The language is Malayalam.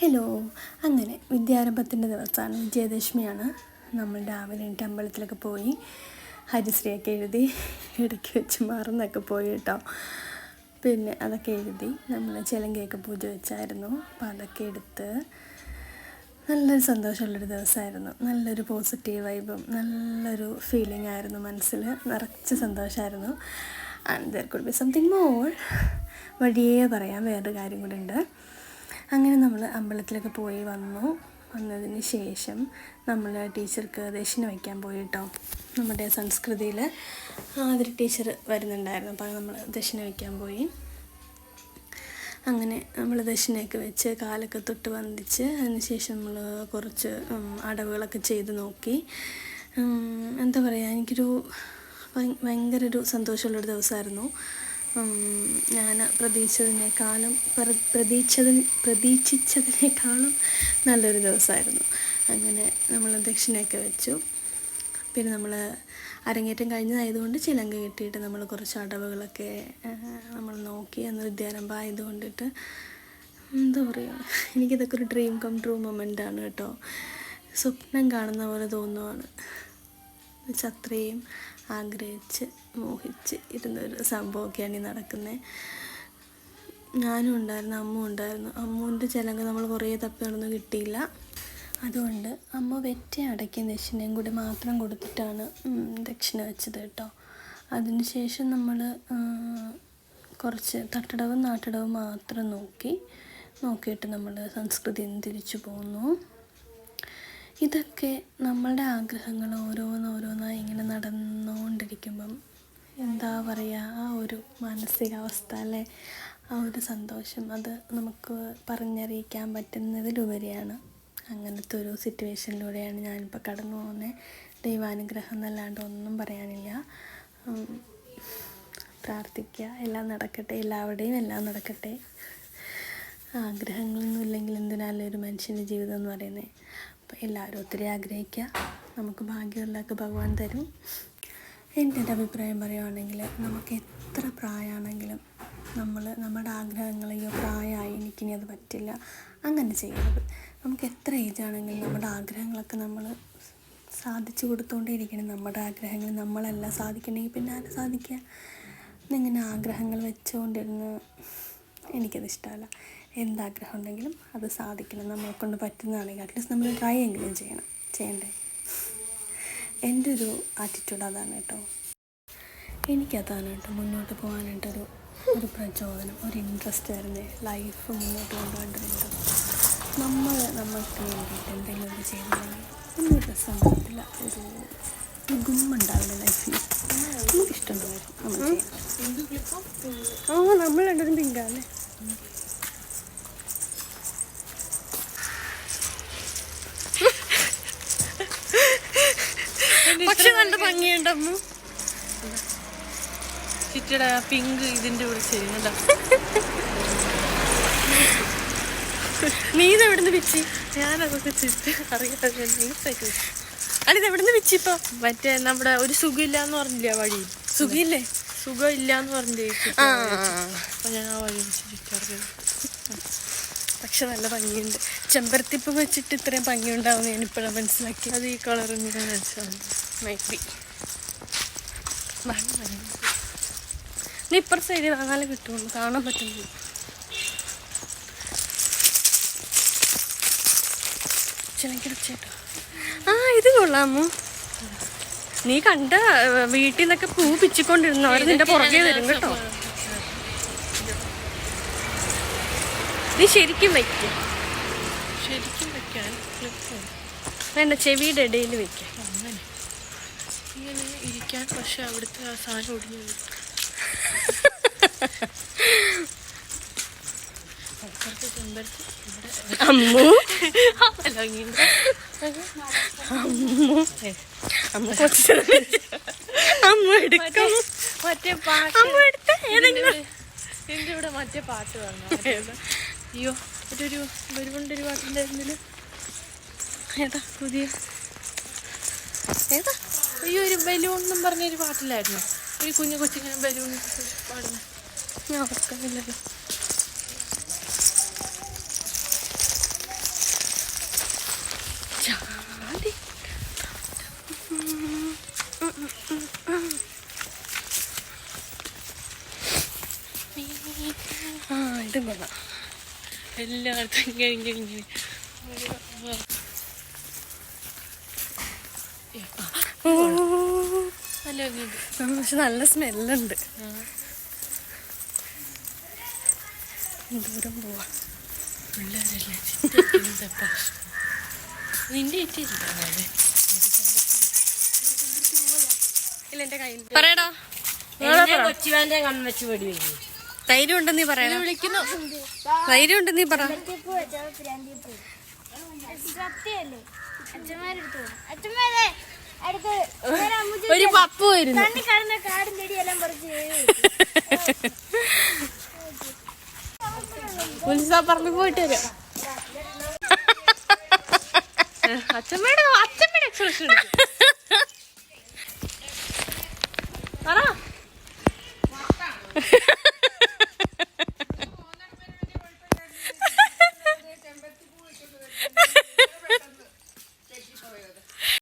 ഹലോ. അങ്ങനെ വിദ്യാരംഭത്തിൻ്റെ ദിവസമാണ്, വിജയദശമിയാണ്. നമ്മൾ രാവിലെ എണീറ്റ് അമ്പലത്തിലൊക്കെ പോയി ഹരിശ്രീയൊക്കെ എഴുതി, ഇടയ്ക്ക് വെച്ച് മറന്നൊക്കെ പോയി കേട്ടോ. പിന്നെ അതൊക്കെ എഴുതി നമ്മൾ ചിലങ്കയൊക്കെ പൂജ വെച്ചായിരുന്നു. അപ്പം അതൊക്കെ എടുത്ത് നല്ലൊരു സന്തോഷമുള്ളൊരു ദിവസമായിരുന്നു. നല്ലൊരു പോസിറ്റീവ് വൈബും നല്ലൊരു ഫീലിംഗ് ആയിരുന്നു. മനസ്സിൽ നിറച്ച് സന്തോഷമായിരുന്നു. And there could be something more. വഴിയേ പറയാം, വേറൊരു കാര്യം കൂടെ ഉണ്ട്. അങ്ങനെ നമ്മൾ അമ്പലത്തിലൊക്കെ പോയി വന്നതിന് ശേഷം നമ്മൾ ടീച്ചർക്ക് ദക്ഷിണ വയ്ക്കാൻ പോയി കേട്ടോ. നമ്മുടെ സംസ്കൃതിയിൽ ആതിര ടീച്ചർ വരുന്നുണ്ടായിരുന്നു. അപ്പോൾ നമ്മൾ ദക്ഷിണ വയ്ക്കാൻ പോയി. അങ്ങനെ നമ്മൾ ദക്ഷിണയൊക്കെ വെച്ച് കാലൊക്കെ തൊട്ട് വന്ദിച്ച് അതിന് ശേഷം നമ്മൾ കുറച്ച് അടവുകളൊക്കെ ചെയ്ത് നോക്കി. എന്താ പറയുക, എനിക്കൊരു ഭയങ്കര ഒരു സന്തോഷമുള്ളൊരു ദിവസമായിരുന്നു. ഞാൻ പ്രതീക്ഷിച്ചതിനേക്കാളും നല്ലൊരു ദിവസമായിരുന്നു. അങ്ങനെ നമ്മൾ ദക്ഷിണയൊക്കെ വെച്ചു. പിന്നെ നമ്മൾ അരങ്ങേറ്റം കഴിഞ്ഞതായതുകൊണ്ട് ചിലങ്ക കെട്ടിയിട്ട് നമ്മൾ കുറച്ച് അടവുകളൊക്കെ നമ്മൾ നോക്കി. അന്ന് വിദ്യാരംഭം ആയതുകൊണ്ടിട്ട് എന്താ പറയുക, എനിക്കിതൊക്കെ ഒരു ഡ്രീം കം ട്രൂ മൊമെൻ്റാണ് കേട്ടോ. സ്വപ്നം കാണുന്ന പോലെ തോന്നുവാണ്. അത്രയും ആഗ്രഹിച്ച് മോഹിച്ച് ഇരുന്നൊരു സംഭവമൊക്കെയാണ് ഈ നടക്കുന്നത്. ഞാനും ഉണ്ടായിരുന്നു, അമ്മ ഉണ്ടായിരുന്നു. അമ്മുവിൻ്റെ ചിലങ്ക നമ്മൾ കുറേ തപ്പി നടന്ന് കിട്ടിയില്ല. അതുകൊണ്ട് അമ്മ വെറ്റ അടയ്ക്കും ദക്ഷിണയും കൂടി മാത്രം കൊടുത്തിട്ടാണ് ദക്ഷിണ വെച്ചത് കേട്ടോ. അതിനുശേഷം നമ്മൾ കുറച്ച് തട്ടടവും നാട്ടടവും മാത്രം നോക്കിയിട്ട് നമ്മൾ സംസ്കൃതിയിൽ നിന്ന് തിരിച്ചു പോന്നു. ഇതൊക്കെ നമ്മളുടെ ആഗ്രഹങ്ങൾ ഓരോന്നായി ഇങ്ങനെ നടന്നുകൊണ്ടിരിക്കുമ്പം എന്താ പറയുക, ആ ഒരു മാനസികാവസ്ഥ അല്ലേ, ആ ഒരു സന്തോഷം, അത് നമുക്ക് പറഞ്ഞറിയിക്കാൻ പറ്റുന്നതിലുപരിയാണ്. അങ്ങനത്തെ ഒരു സിറ്റുവേഷനിലൂടെയാണ് ഞാനിപ്പോൾ കടന്നു പോകുന്നത്. ദൈവാനുഗ്രഹം എന്നല്ലാണ്ട് ഒന്നും പറയാനില്ല. പ്രാർത്ഥിക്കുക, എല്ലാം നടക്കട്ടെ, എല്ലാവരുടെയും എല്ലാം നടക്കട്ടെ. ആഗ്രഹങ്ങളൊന്നും ഇല്ലെങ്കിൽ എന്തിനാലും ഒരു മനുഷ്യൻ്റെ ജീവിതം എന്ന് പറയുന്നത്. അപ്പോൾ എല്ലാവരും ഒത്തിരി ആഗ്രഹിക്കുക, നമുക്ക് ഭാഗ്യമുള്ളതൊക്കെ ഭഗവാൻ തരും. എൻ്റെ ഒരു അഭിപ്രായം പറയുകയാണെങ്കിൽ, നമുക്ക് എത്ര പ്രായമാണെങ്കിലും നമ്മുടെ ആഗ്രഹങ്ങളെയോ പ്രായമായി എനിക്കിനി അത് പറ്റില്ല അങ്ങനെ ചെയ്യരുത്. നമുക്ക് എത്ര ഏജാണെങ്കിലും നമ്മുടെ ആഗ്രഹങ്ങളൊക്കെ നമ്മൾ സാധിച്ചു കൊടുത്തുകൊണ്ടേയിരിക്കണം. നമ്മുടെ ആഗ്രഹങ്ങൾ നമ്മളെല്ലാം സാധിക്കണമെങ്കിൽ പിന്നെ ആരും സാധിക്കുക. ഇങ്ങനെ ആഗ്രഹങ്ങൾ വെച്ചുകൊണ്ടിരുന്ന് എനിക്കത് ഇഷ്ടമല്ല. എന്താഗ്രഹം ഉണ്ടെങ്കിലും അത് സാധിക്കണം. നമ്മളെ കൊണ്ട് പറ്റുന്നതാണെങ്കിൽ അറ്റ്ലീസ്റ്റ് നമ്മൾ ട്രൈ എങ്കിലും ചെയ്യണ്ടേ. എൻ്റെ ഒരു ആറ്റിറ്റ്യൂഡ് അതാണ് കേട്ടോ. എനിക്കതാണ് കേട്ടോ മുന്നോട്ട് പോകാനായിട്ടൊരു പ്രചോദനം, ഒരു ഇൻട്രസ്റ്റ് വരുന്നത്. ലൈഫ് മുന്നോട്ട് കൊണ്ടുപോകേണ്ടതുണ്ട്. നമുക്ക് വേണ്ടിയിട്ട് എന്തെങ്കിലും ഒരു ചെയ്തില്ലെങ്കിൽ ഒന്നും രസമുണ്ടാകത്തില്ല, ഒരു ഗുമ്മുണ്ടാവില്ല ലൈഫിൽ. നമുക്കിഷ്ടമുണ്ടാവും നമ്മൾ ചെയ്യാം. നമ്മൾ രണ്ടും പിങ്കാല്ലേ. പക്ഷെ നല്ല ഭംഗിയുണ്ടമ്മ. ചിറ്റയുടെ പിങ്ക് ഇതിൻ്റെ കൂടെ ചെയ്യുന്നുണ്ടോ? നീ ഇതെവിടുന്ന് വെച്ച്? ഞാനതൊക്കെ ചിറ്റ് അറിയാതെ നീസായിട്ട്. അതെവിടുന്ന് വെച്ചിപ്പോ? മറ്റേ നമ്മുടെ ഒരു സുഖമില്ലാന്ന് പറഞ്ഞില്ല, വഴി സുഖമില്ലാന്ന് പറഞ്ഞില്ലേ, അപ്പൊ ഞാൻ ആ വഴി വെച്ചിട്ട്. പക്ഷെ നല്ല ഭംഗിയുണ്ട്. ചെമ്പരത്തിപ്പ് വെച്ചിട്ട് ഇത്രയും ഭംഗി ഉണ്ടാവും ഞാനിപ്പോഴാണ് മനസ്സിലാക്കി. അത് ഈ കളറിന് മൈബി. നീ ഇപ്പുറത്തെ സൈഡിൽ വാങ്ങാനേ കിട്ടുള്ളൂ, കാണാൻ പറ്റുന്നു. ചിലക്കിടച്ചേട്ടോ. ഇത് കൊള്ളാമോ? നീ കണ്ട വീട്ടിൽ നിന്നൊക്കെ പൂ പിച്ചിക്കൊണ്ടിരുന്നവർ നിന്റെ പുറകെ വരും കേട്ടോ. നീ ശരിക്കും വയ്ക്കും. വേണ്ട, ചെവിയുടെ ഇടയിൽ വയ്ക്കാം. അങ്ങനെ ഇങ്ങനെ ഇരിക്കാൻ. പക്ഷെ അവിടുത്തെ ആ സാധനം ഒടിഞ്ഞു അമ്മു എടുക്കും. മറ്റേ പാട്ട് എൻ്റെ ഇവിടെ മറ്റേ പാട്ട് വന്നു. അയ്യോ, ഒരു ബലൂണിൻ്റെ പാട്ടുണ്ടായിരുന്നില്ല. ഏതാ പുതിയ? ഏതാ? അയ്യോ, ഒരു ബലൂൺ എന്നും പറഞ്ഞൊരു പാട്ടില്ലായിരുന്നു. ഒരു കുഞ്ഞു കൊച്ചിങ്ങനെ ബലൂൺ പാടുന്നു. ഞാൻ ഓർക്കുന്നില്ലല്ലോ. എല്ലായിടത്തും ഇങ്ങനെ നല്ല പക്ഷെ നല്ല സ്മെല്ലുണ്ട്. ദൂരം പോവാ. പിള്ളേരല്ലേ നിന്റെ ഇല്ല എന്റെ കയ്യിൽ പറയടാ. കൊച്ചുവാന്റെ കൺവെച്ച് വെടി വയ്ക്കും. ധൈര്യം ഉണ്ടെന്നീ പറയണ. വിളിക്കുന്നു. ധൈര്യം ഉണ്ടെന്നീ പറ. ഒരു പപ്പു വരുന്നു. കാടും ചെടിയെല്ലാം പറിച്ച് ഉത്സവപ്പറമ്പിൽ പോയിട്ട് വരാം. അച്ഛമ്മയുടെ എക്സ്പ്രഷൻ പറ.